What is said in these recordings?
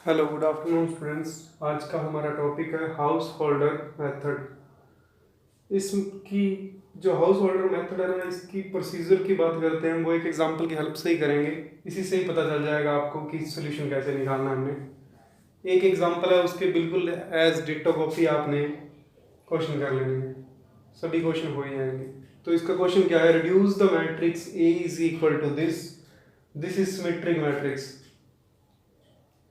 Hello good afternoon students. आज का हमारा टॉपिक है हाउस होल्डर मेथड। इसकी जो हाउस होल्डर मेथड है ना, इसकी प्रोसीजर की बात करते हैं, वो एक एग्जांपल की हेल्प से ही करेंगे। इसी से ही पता चल जाएगा आपको कि सोल्यूशन कैसे निकालना है। हमने एक एग्जांपल है, उसके बिल्कुल एज डिट्टो कॉपी आपने क्वेश्चन कर लेने हैं। सभी क्वेश्चन हो ही जाएंगे। तो इसका क्वेश्चन क्या है? Reduce the matrix A is equal to this this is symmetric matrix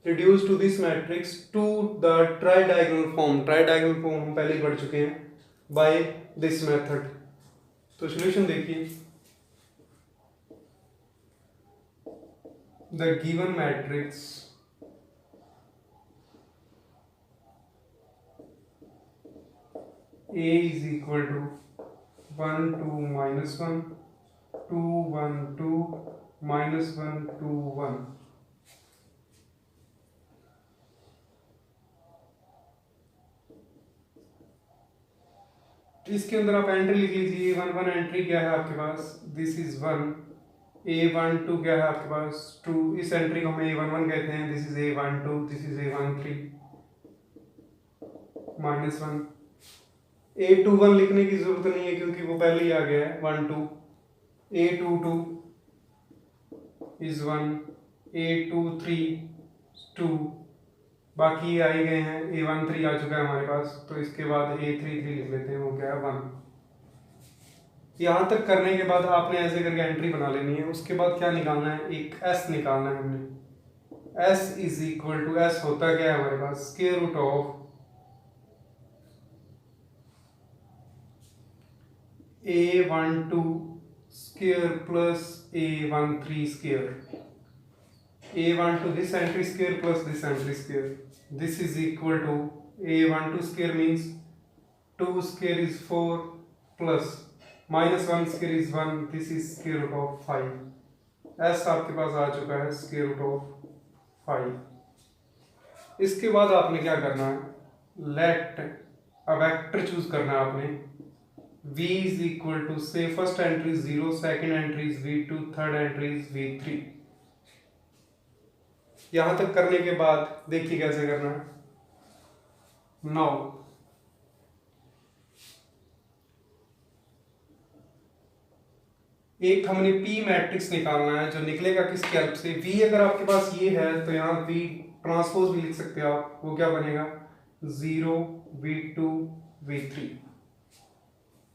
reduce to this matrix to the tridiagonal form। tridiagonal form हम पहले ही पढ़ चुके हैं by this method। तो सॉल्यूशन देखिए, the given matrix A is equal to 1 2 minus 1 2 1 2 minus 1 2 1। इसके अंदर आप एंट्री लिख लीजिए। A11 एंट्री क्या है आपके पास? This is 1। A12 क्या है आपके पास? 2। इस एंट्री को हम A11 कहते हैं। This is A12, this is A13 minus 1। A21 लिखने की जरूरत नहीं है क्योंकि वो पहले ही आ गया है 1 2। A22 इज 1, A23 2, बाकी आ ही गए हैं। A13 आ चुका है हमारे पास, तो इसके बाद A33 लिख लेते हैं, वो क्या है 1। यहाँ तक करने के बाद आपने ऐसे करके एंट्री बना लेनी है। उसके बाद क्या निकालना है? एक S निकालना है हमने। S is equal to, S होता क्या है हमारे पास? Square root of A12 square plus A13 square. A12 this entry square plus this entry square. This is equal to A12 square means 2 square is 4 plus minus 1 square is 1. This is square root of 5. S आपके पास आ चुका है square root of 5। इसके बाद आपने क्या करना है? Let a vector choose करना है आपने। V is equal to, say first entry is 0, second entry is V2, third entry is V3। यहां तक करने के बाद देखिए कैसे करना है। नाउ एक हमने P मैट्रिक्स निकालना है जो निकलेगा किसकी हेल्प से? V अगर आपके पास ये है तो यहाँ V ट्रांसपोज भी लिख सकते हो आप। वो क्या बनेगा? 0 V2 V3।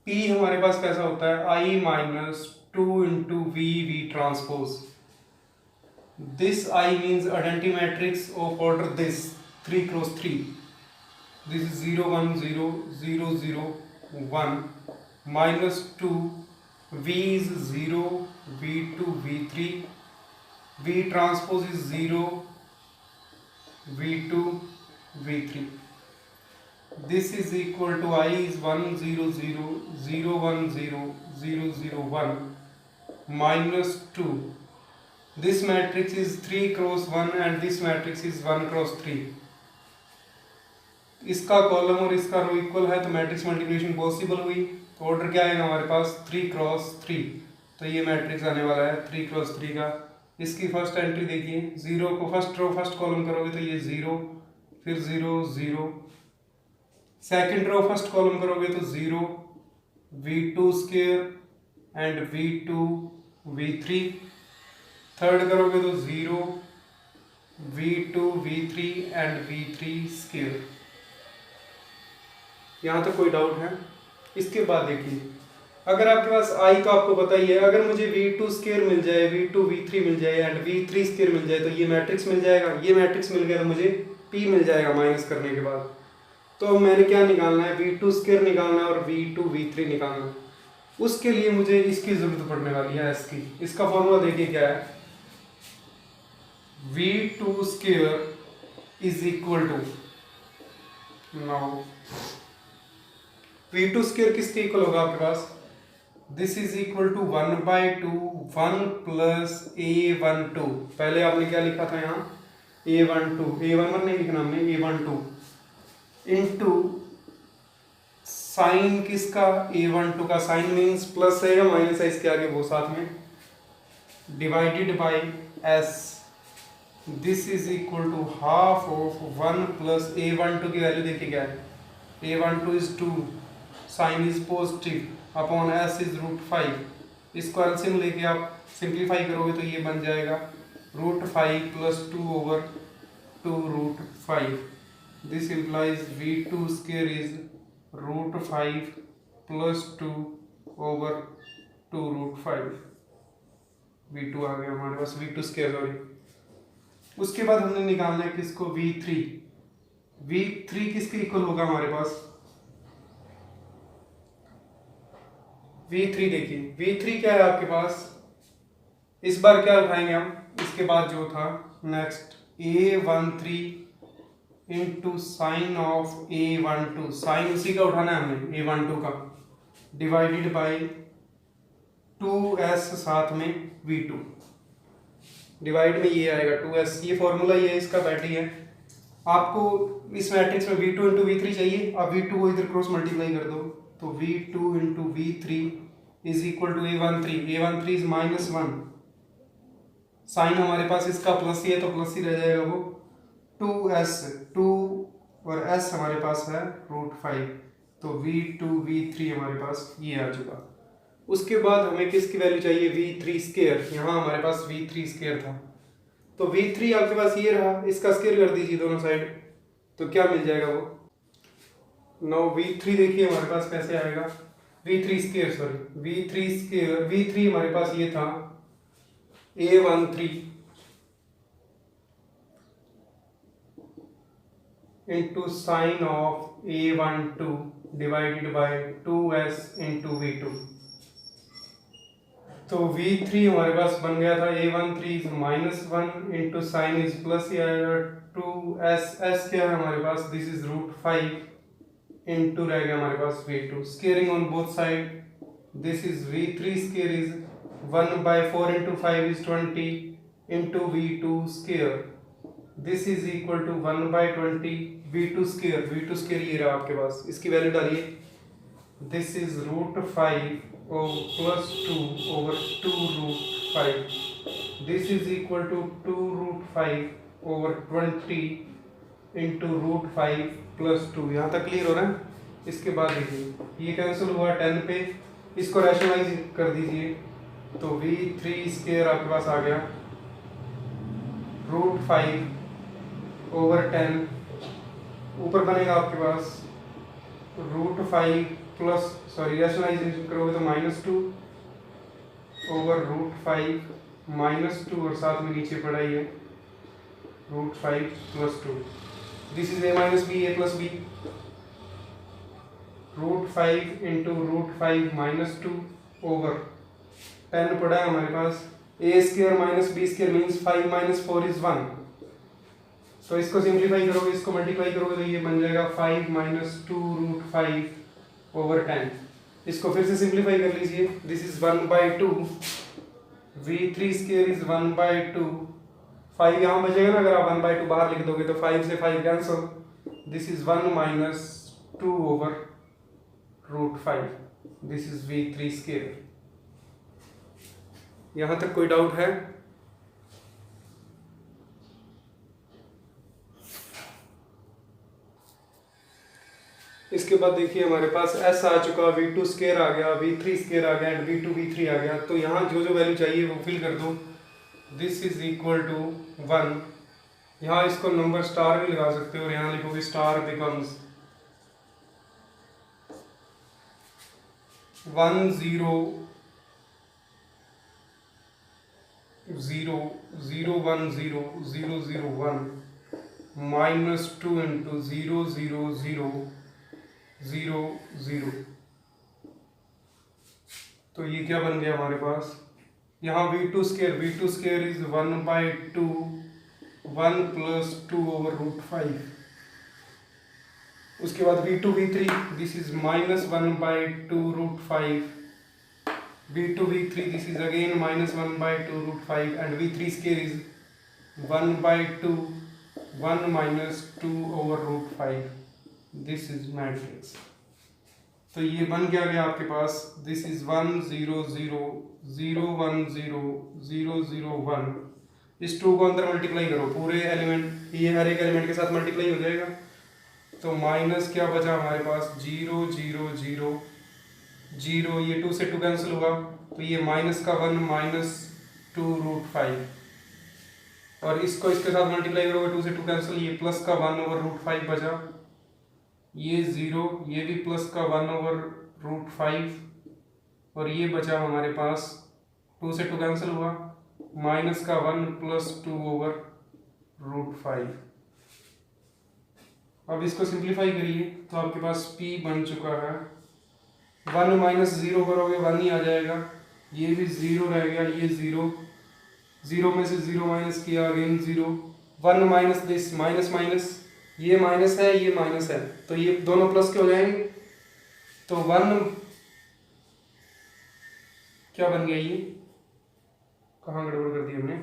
P हमारे पास कैसा होता है? I minus 2 into V transpose. This I means identity matrix of order this 3 cross 3। This is 0 1 0 0 0 1 minus 2 V is 0 V2 V3 V transpose is 0 V2 V3। This is equal to I is 1 0 0 0 1 0 0 0 1 minus 2। This matrix is 3 cross 1 and this matrix is 1 cross 3। इसका column और इसका rho equal है तो matrix multiplication possible हुई। तो order क्या आएगा हमारे पास? 3 क्रॉस 3। तो ये मैट्रिक्स आने वाला है 3 क्रॉस 3 का। इसकी फर्स्ट एंट्री देखिए, 0 को फर्स्ट रो फर्स्ट कॉलम करोगे तो ये 0, फिर 0 0। सेकंड रो फर्स्ट कॉलम करोगे तो 0 V2 square and V2 V3। Third करोगे तो 0 V2 V3 and V3 square. यहाँ तक कोई डाउट है? इसके बाद देखिए, अगर आपके पास I का आपको पता ही है, अगर मुझे V2 स्क्वायर मिल जाए, V2 V3 मिल जाए एंड V3 स्क्वायर मिल जाए तो ये मैट्रिक्स मिल जाएगा। ये मैट्रिक्स मिल गया तो मुझे P मिल जाएगा माइनस करने के बाद। तो मैंने क्या निकालना है? V2 स्क्वायर निकालना है और V2 V3 निकालना है। उसके लिए मुझे इसकी जरूरत पड़ने वाली है, S की। इसका फॉर्मूला देखिए क्या है? V2 square is equal to, now V2 square किसके इक्वल होगा आपके पास? This is equal to 1/2 1 plus A12। पहले आपने क्या लिखा था यहाँ? A12, A11 नहीं लिखना हमने, A12 इंटू साइन किसका? A12 का साइन मीन्स प्लस है या माइनस है इसके आगे वो साथ में, divided by S। This is equal to half of 1 plus a12 की वैल्यू देखिए क्या है, a12 is 2, sign is positive upon s is √5। इसको एलसीएम लेके आप सिंप्लीफाई करोगे तो ये बन जाएगा √5 plus 2 over 2 √5। This implies v2 square is √5 plus 2 over 2 √5। v2 आ गया हमारे पास, v2 स्क्वायर सॉरी। उसके बाद हमने निकालना है किसको, v3। v3 किसके इक्वल होगा हमारे पास, v3 देखिए v3 क्या है आपके पास, इस बार क्या उठाएंगे हम, इसके बाद जो था next a13 into sign of a12, sign उसी का उठाना है हमने a12 का, डिवाइडेड बाय 2s साथ में v2, डिवाइड में ये आएगा 2s, ये फॉर्मूला ये इसका बैठी है। आपको इस मैट्रिक्स में v2 इंटू v3 चाहिए, आप v2 को इधर क्रॉस मल्टीप्लाई कर दो तो v2 into v3 is equal to a13 is -1, sign हमारे पास इसका प्लस ही है तो प्लस ही रह जाएगा वो, 2s 2 और s हमारे पास है √5, तो v2 v3 हमारे पास ये आ चुका। उसके बाद हमें किसकी वैल्यू चाहिए, v3 स्क्वायर, यहाँ हमारे पास v3 स्क्वायर था, तो v3 आपके पास ये रहा, इसका स्क्वायर कर दीजिए दोनों साइड तो क्या मिल जाएगा वो, नो v3 देखिए हमारे पास कैसे आएगा, v3 square sorry v3 square, v3 हमारे पास ये था a13 into sign of a12 divided by 2s into v2, तो v3 हमारे पास बन गया था a13 is -1 into sine is plus ही आएगा 2s, s क्या है हमारे पास, दिस इज √5 इंटू रह गया हमारे पास v2, squaring on both side, this is v3 square is 1/4 into 5 is 20 into v2 square, this is equal to 1/20 v2 square ये रहा आपके पास, इसकी वैल्यू डालिए, this is √5 plus 2 over 2 √5, this is equal to 2 √5 over 20 into √5 plus 2, यहाँ तक clear हो रहा है। इसके बाद देखिए ये कैंसिल हुआ 10 पे, इसको रैशनलाइज कर दीजिए तो v3 स्क्वायर आपके पास आ गया √5 ओवर 10, ऊपर बनेगा आपके पास √5 प्लस सॉरी रैशनलाइजेशन करोगे तो -2 ओवर √5 -2 और साथ में नीचे पड़ा ही है √5 plus 2, this is a minus B a plus B, √5 into √5 -2 over 10 पड़ा है हमारे पास, a square minus B square means 5 - 4 is 1, तो इसको सिंप्लीफाई करोगे, इसको मल्टीप्लाई करोगे तो ये बन जाएगा 5 - 2 √5 ओवर 10, इसको फिर से सिंप्लीफाई कर लीजिए, this is 1/2, v3 square is 1/2, 5 यहाँ बचेगा ना, अगर आप 1/2 बाहर लिख दोगे तो 5 से 5 cancel, this is 1 - 2 over √5, this is v3 square. यहाँ तक कोई डाउट है? इसके बाद देखिए हमारे पास s आ चुका, v2 स्क्वायर आ गया, v3 स्क्वायर आ गया एंड v2 v3 आ गया, तो यहाँ जो जो वैल्यू चाहिए वो फिल कर दो, दिस इज इक्वल टू 1, यहाँ इसको नंबर स्टार भी लगा सकते हो और यहाँ लिखोगे स्टार बिकम्स 1 0 0 0 1 0 0 0 1 -2 इंटू 0 0 0 0 0, तो ये क्या बन गया हमारे पास, यहाँ v2 square is 1/2 1 plus 2 over √5, उसके बाद v2 v3 this is -1/2 √5, v2 v3 this is again -1/2 √5 and v3 square is 1/2 1 - 2 over √5, this is matrix. तो ये बन क्या गया आपके पास, दिस इज 1 0 0 0 1 0 0 0 1 इस 2 को अंदर मल्टीप्लाई करो, पूरे एलिमेंट, ये हर एक एलिमेंट के साथ मल्टीप्लाई हो जाएगा। तो माइनस क्या बचा हमारे पास, 0 0 0 0, ये 2 से 2 कैंसिल हुआ, तो ये माइनस का 1 माइनस 2√5, और इसको इसके साथ मल्टीप्लाई करोगे 2 से 2 कैंसिल, ये प्लस का 1/√5 बचा, ये 0, ये भी प्लस का 1/√5, और ये बचा हमारे पास 2 से 2 कैंसिल हुआ, माइनस का 1 प्लस 2/√5। अब इसको सिंप्लीफाई करिए तो आपके पास p बन चुका है, 1 माइनस 0 करोगे 1 ही आ जाएगा, ये भी 0 रह गया, ये 0, 0 में से 0 माइनस किया, again 0, 1 minus this, minus minus, ये माइनस है, ये माइनस है, तो ये दोनों प्लस के हो जाएंगे, तो 1 क्या बन गया, ये कहाँ गड़बड़ कर दी हमने,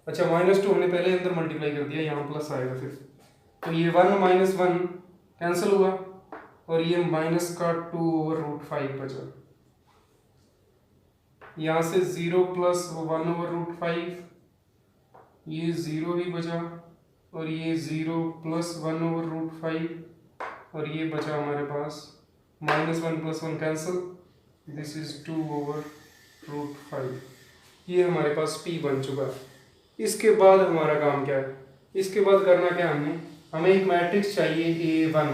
अच्छा -2 हमने पहले अंदर मल्टीप्लाई कर दिया, यहाँ प्लस आएगा फिर, तो ये 1 माइनस 1 कैंसिल हुआ, और ये माइनस का 2/√5 बचा, यहाँ से 0 प्लस 1/√5, ये 0 ही बचा, और ये 0 प्लस 1/√5, और ये बचा हमारे पास -1 + 1 कैंसिल, दिस इज 2/√5। ये हमारे पास p बन चुका है। इसके बाद हमारा काम क्या है, इसके बाद करना क्या हमें एक मैट्रिक्स चाहिए A1,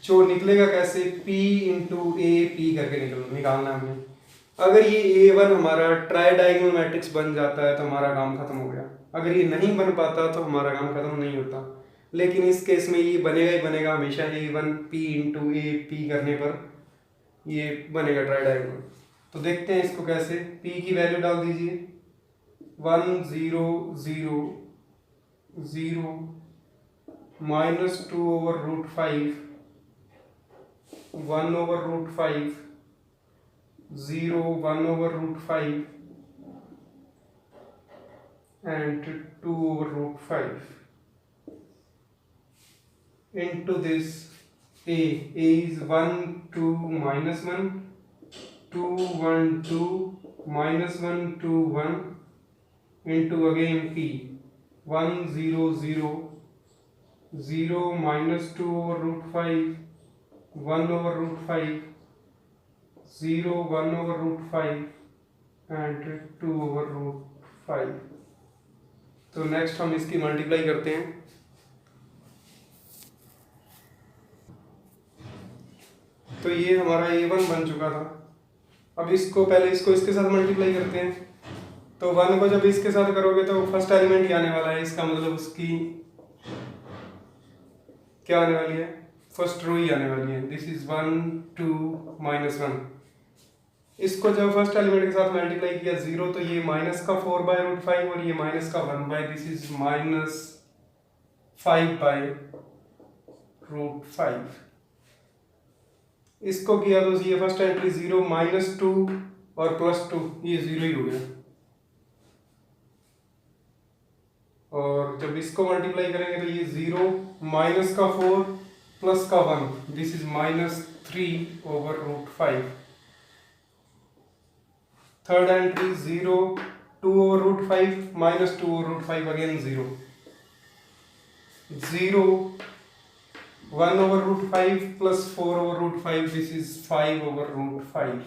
जो निकलेगा कैसे, P × A P करके निकालना है हमें। अगर ये A1 हमारा ट्राई डायगोनल मैट्रिक्स बन जाता है तो हमारा काम खत्म हो गया, अगर ये नहीं बन पाता तो हमारा काम खत्म नहीं होता, लेकिन इस केस में ये बनेगा ही बनेगा, हमेशा A1 P × A P करने पर ये बनेगा ट्राई डायगोनल। तो देखते हैं इसको कैसे, P की वैल्यू डाल दीजिए, 1 0 0 0 -2/√5, 1/√5, 0 1/√5 and 2/√5 into this A is 1 2 -1 2 1 2 -1 2 1 into again P 1 0 0 0 -2/√5 1/√5 0 1/√5 and 2/√5। तो नेक्स्ट हम इसकी मल्टीप्लाई करते हैं। तो ये हमारा A1 बन चुका था। अब इसको पहले इसको इसके साथ मल्टीप्लाई करते हैं। तो 1 को जब इसके साथ करोगे तो फर्स्ट एलिमेंट ही आने वाला है, इसका मतलब उसकी क्या आने वाली है, फर्स्ट रो ही आने वाली है। This is 1 2 -1। इसको जब फर्स्ट एलिमेंट के साथ मल्टीप्लाई किया 0, तो ये माइनस का 4/√5 और ये माइनस का 1/, दिस इज -5/√5। इसको किया तो ये फर्स्ट एंट्री 0 -2 और +2, ये 0 ही हो गया। और जब इसको मल्टीप्लाई करेंगे तो ये 0 माइनस का 4 प्लस का 1, this is -3/√5। Third entry 0 2/√5 -2/√5 again 0 0 1/√5 plus 4/√5, this is 5/√5।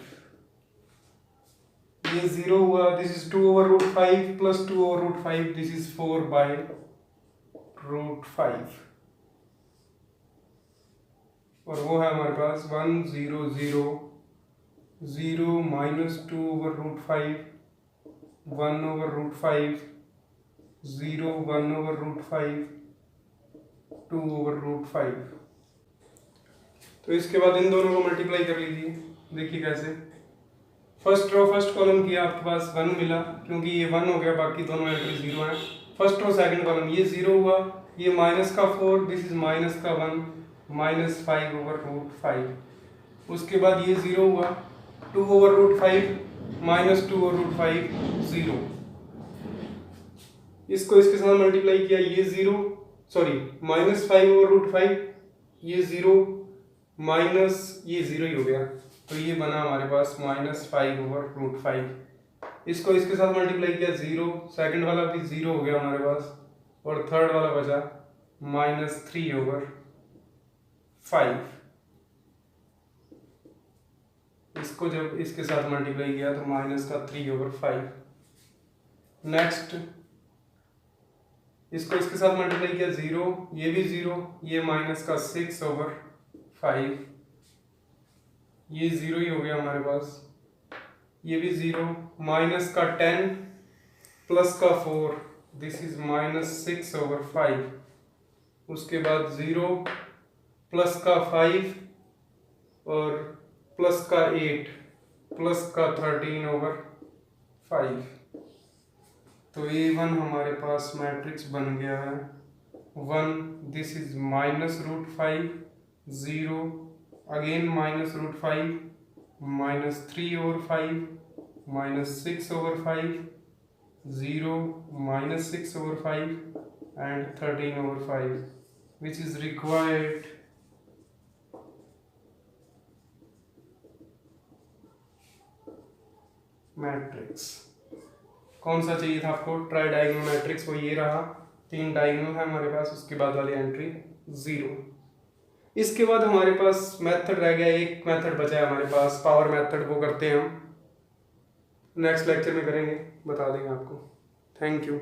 ये 0 हुआ, this is 2/√5 plus 2/√5, this is 4/√5। और वो है हमारे पास 1 0 0 0 -2/√5 1/√5 0 1/√5 2/√5। तो इसके बाद इन दोनों को मल्टीप्लाई कर लीजिए। देखिए कैसे, फर्स्ट रो फर्स्ट कॉलम किया, आपके पास 1 मिला क्योंकि ये 1 हो गया, बाकी दोनों एंट्री 0 है। फर्स्ट रो सेकंड कॉलम, ये 0 हुआ, ये माइनस का 4, दिस इज माइनस का 1 -5/√5। उसके बाद ये 0 हुआ, 2/√5 -2/√5 0। इसको इसके साथ मल्टीप्लाई किया, ये 0 सॉरी -5/√5, ये 0 माइनस ये 0 ही हो गया, तो ये बना हमारे पास -5/√5। इसको इसके साथ मल्टीप्लाई किया 0, सेकंड वाला भी 0 हो गया हमारे पास, और थर्ड वाला बचा -3/5। इसको जब इसके साथ मल्टीप्लाई किया तो -3/5। नेक्स्ट इसको इसके साथ मल्टीप्लाई किया 0, ये भी 0, ये -6/5, ये 0 ही हो गया हमारे पास, ये भी 0, -10 +4, दिस इज -6/5, उसके बाद 0 +5 और +8 +13/5। तो A1 हमारे पास मैट्रिक्स बन गया है 1, this is -√5, 0, again -√5, -3/5, -6/5, 0, -6/5 and 13/5, which is required matrix. कौन सा चाहिए था आपको? ट्राई डायगोनल मैट्रिक्स, वो ये रहा, 3 डायगोनल है हमारे पास, उसके बाद वाली एंट्री 0। इसके बाद हमारे पास मेथड रह गया, एक मेथड बचा है हमारे पास, पावर मेथड, वो करते हैं हम नेक्स्ट लेक्चर में करेंगे, बता देंगे आपको। Thank you.